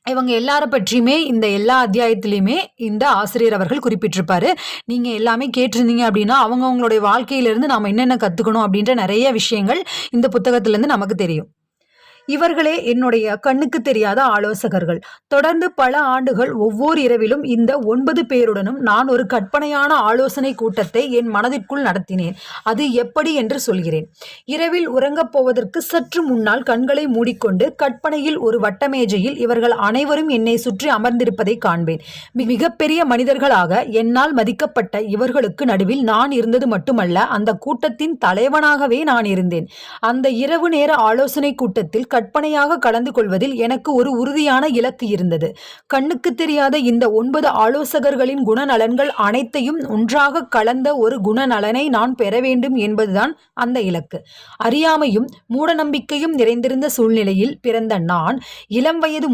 இவங்க எல்லார பற்றியுமே இந்த எல்லா அத்தியாயத்திலயுமே இந்த ஆசிரியர் அவர்கள் குறிப்பிட்டிருப்பாரு. நீங்க எல்லாமே கேட்டிருந்தீங்க அப்படின்னா, அவங்கவங்களுடைய வாழ்க்கையிலிருந்து நாம என்னென்ன கத்துக்கணும் அப்படின்ற நெறைய விஷயங்கள் இந்த புத்தகத்திலிருந்து நமக்கு தெரியும். இவர்களே என்னுடைய கண்ணுக்கு தெரியாத ஆலோசகர்கள். தொடர்ந்து பல ஆண்டுகள் ஒவ்வொரு இரவிலும் இந்த 9 பேருடனும் நான் ஒரு கற்பனையான ஆலோசனை கூட்டத்தை என் மனதிற்குள் நடத்தினேன். அது எப்படி என்று சொல்கிறேன். இரவில் உறங்கப் போவதற்கு சற்று முன்னால் கண்களை மூடிக்கொண்டு கற்பனையில் ஒரு வட்டமேஜையில் இவர்கள் அனைவரும் என்னை சுற்றி அமர்ந்திருப்பதை காண்பேன். மிகப்பெரிய மனிதர்களாக என்னால் மதிக்கப்பட்ட இவர்களுக்கு நடுவில் நான் இருந்தது மட்டுமல்ல, அந்த கூட்டத்தின் தலைவனாகவே நான் இருந்தேன். அந்த இரவு நேர ஆலோசனை கூட்டத்தில் கற்பனையாக கலந்து கொள்வதில் எனக்கு ஒரு உறுதியான இலக்கு இருந்தது. கண்ணுக்கு தெரியாத இந்த 9 ஆலோசகர்களின் குணநலன்கள் அனைத்தையும் ஒன்றாக கலந்த ஒரு குணநலனை நான் பெற வேண்டும் என்பதுதான் அந்த இலக்கு. அறியாமையும் மூடநம்பிக்கையும் நிறைந்திருந்த சூழ்நிலையில் பிறந்த நான், இளம் வயது